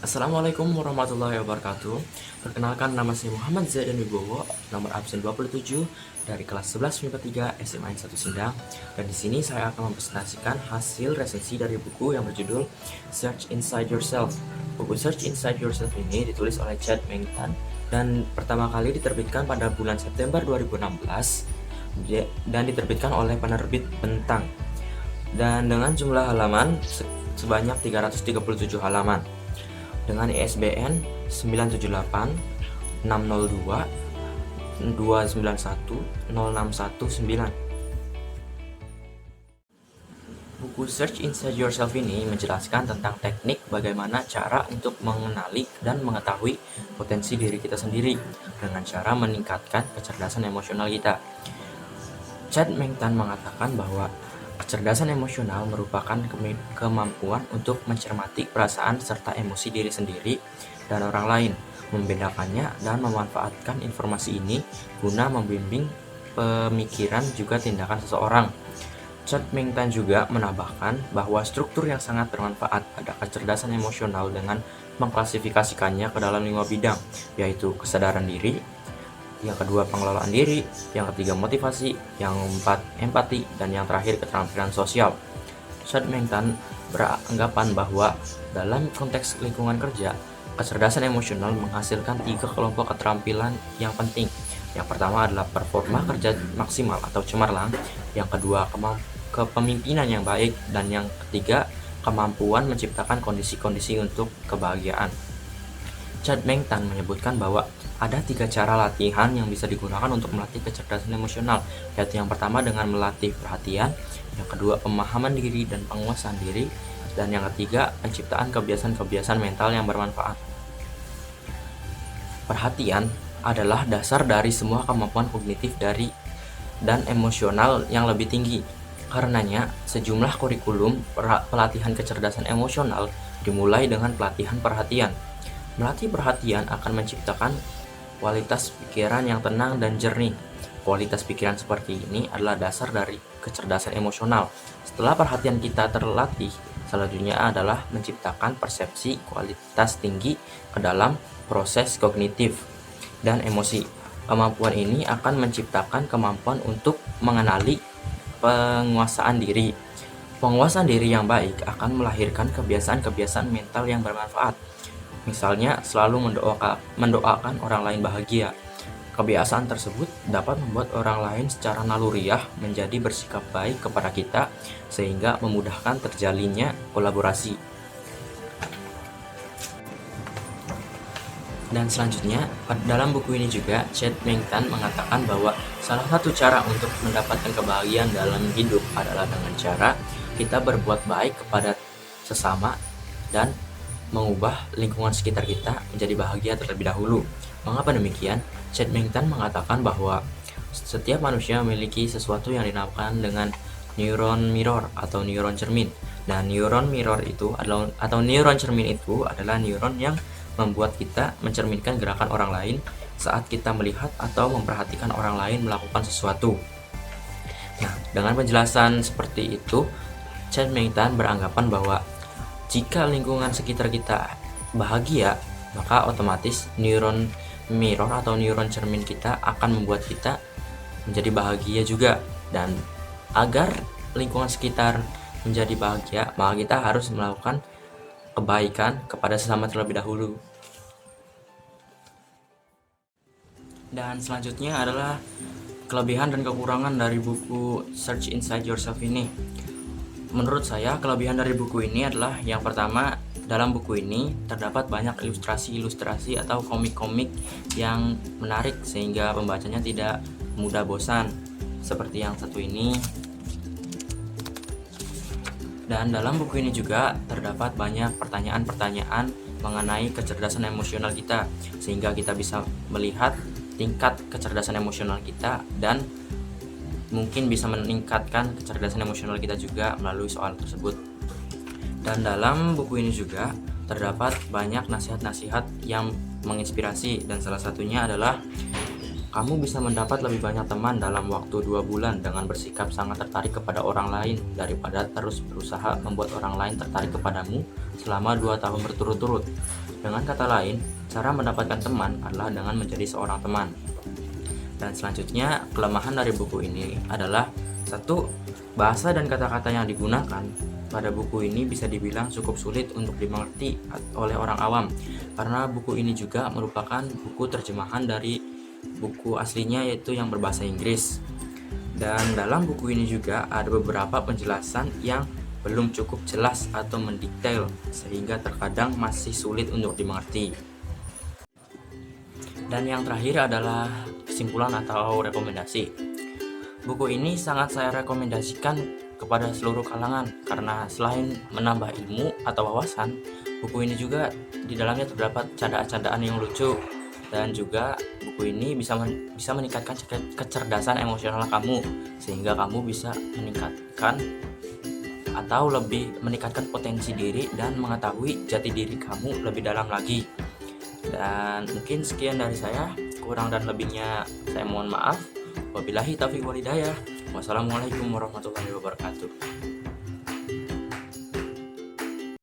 Assalamualaikum warahmatullahi wabarakatuh. Perkenalkan, nama saya Muhammad Zaidan Wibowo, nomor absen 27 dari kelas 11 MIPA 3 SMA 1 Sendang. Dan di sini saya akan mempresentasikan hasil resensi dari buku yang berjudul Search Inside Yourself. Buku Search Inside Yourself ini ditulis oleh Chad Meng Tan dan pertama kali diterbitkan pada bulan September 2016 dan diterbitkan oleh penerbit Bentang. Dan dengan jumlah halaman sebanyak 337 halaman. Dengan ISBN 978 602 291 0619. Buku Search Inside Yourself ini menjelaskan tentang teknik bagaimana cara untuk mengenali dan mengetahui potensi diri kita sendiri dengan cara meningkatkan kecerdasan emosional kita. Chad Meng Tan mengatakan bahwa kecerdasan emosional merupakan kemampuan untuk mencermati perasaan serta emosi diri sendiri dan orang lain, membedakannya dan memanfaatkan informasi ini guna membimbing pemikiran juga tindakan seseorang. Chad Meng Tan juga menambahkan bahwa struktur yang sangat bermanfaat pada kecerdasan emosional dengan mengklasifikasikannya ke dalam 5 bidang, yaitu kesadaran diri, yang kedua pengelolaan diri, yang ketiga motivasi, yang keempat empati, dan yang terakhir keterampilan sosial. Chad Meng Tan beranggapan bahwa dalam konteks lingkungan kerja, kecerdasan emosional menghasilkan 3 kelompok keterampilan yang penting. Yang pertama adalah performa kerja maksimal atau cemerlang, yang kedua kepemimpinan yang baik, dan yang ketiga kemampuan menciptakan kondisi-kondisi untuk kebahagiaan. Chad Meng Tan menyebutkan bahwa ada 3 cara latihan yang bisa digunakan untuk melatih kecerdasan emosional, yaitu yang pertama dengan melatih perhatian, yang kedua pemahaman diri dan penguasaan diri, dan yang ketiga penciptaan kebiasaan-kebiasaan mental yang bermanfaat. Perhatian adalah dasar dari semua kemampuan kognitif dan emosional yang lebih tinggi. Karenanya, sejumlah kurikulum pelatihan kecerdasan emosional dimulai dengan pelatihan perhatian. Melatih perhatian akan menciptakan kualitas pikiran yang tenang dan jernih. Kualitas pikiran seperti ini adalah dasar dari kecerdasan emosional. Setelah perhatian kita terlatih, selanjutnya adalah menciptakan persepsi kualitas tinggi ke dalam proses kognitif dan emosi. Kemampuan ini akan menciptakan kemampuan untuk mengenali penguasaan diri. Penguasaan diri yang baik akan melahirkan kebiasaan-kebiasaan mental yang bermanfaat. Misalnya, selalu mendoakan orang lain bahagia. Kebiasaan tersebut dapat membuat orang lain secara naluriah menjadi bersikap baik kepada kita, sehingga memudahkan terjalinnya kolaborasi. Dan selanjutnya, dalam buku ini juga Chad Meng Tan mengatakan bahwa salah satu cara untuk mendapatkan kebahagiaan dalam hidup adalah dengan cara kita berbuat baik kepada sesama dan mengubah lingkungan sekitar kita menjadi bahagia terlebih dahulu. Mengapa demikian? Chad Meng Tan mengatakan bahwa setiap manusia memiliki sesuatu yang dinamakan dengan neuron mirror atau neuron cermin. Nah, neuron mirror itu atau neuron cermin itu adalah neuron yang membuat kita mencerminkan gerakan orang lain saat kita melihat atau memperhatikan orang lain melakukan sesuatu. Nah, dengan penjelasan seperti itu, Chad Meng Tan beranggapan bahwa jika lingkungan sekitar kita bahagia, maka otomatis neuron mirror atau neuron cermin kita akan membuat kita menjadi bahagia juga. Dan agar lingkungan sekitar menjadi bahagia, maka kita harus melakukan kebaikan kepada sesama terlebih dahulu. Dan selanjutnya adalah kelebihan dan kekurangan dari buku Search Inside Yourself ini. Menurut saya, kelebihan dari buku ini adalah yang pertama, dalam buku ini terdapat banyak ilustrasi-ilustrasi atau komik-komik yang menarik sehingga pembacanya tidak mudah bosan, seperti yang satu ini. Dan dalam buku ini juga terdapat banyak pertanyaan-pertanyaan mengenai kecerdasan emosional kita, sehingga kita bisa melihat tingkat kecerdasan emosional kita dan mungkin bisa meningkatkan kecerdasan emosional kita juga melalui soal tersebut. Dan dalam buku ini juga terdapat banyak nasihat-nasihat yang menginspirasi, dan salah satunya adalah kamu bisa mendapat lebih banyak teman dalam waktu 2 bulan dengan bersikap sangat tertarik kepada orang lain daripada terus berusaha membuat orang lain tertarik kepadamu selama 2 tahun berturut-turut. Dengan kata lain, cara mendapatkan teman adalah dengan menjadi seorang teman. Dan selanjutnya, kelemahan dari buku ini adalah satu, bahasa dan kata-kata yang digunakan pada buku ini bisa dibilang cukup sulit untuk dimengerti oleh orang awam, karena buku ini juga merupakan buku terjemahan dari buku aslinya, yaitu yang berbahasa Inggris. Dan dalam buku ini juga ada beberapa penjelasan yang belum cukup jelas atau mendetail, sehingga terkadang masih sulit untuk dimengerti. Dan yang terakhir adalah kesimpulan atau rekomendasi. Buku ini sangat saya rekomendasikan kepada seluruh kalangan, karena selain menambah ilmu atau wawasan, buku ini juga di dalamnya terdapat candaan-candaan yang lucu, dan juga buku ini bisa meningkatkan kecerdasan emosional kamu, sehingga kamu bisa meningkatkan atau lebih meningkatkan potensi diri dan mengetahui jati diri kamu lebih dalam lagi. Dan mungkin sekian dari saya, kurang dan lebihnya saya mohon maaf. Wabillahi taufiq wal hidayah. Wassalamualaikum warahmatullahi wabarakatuh.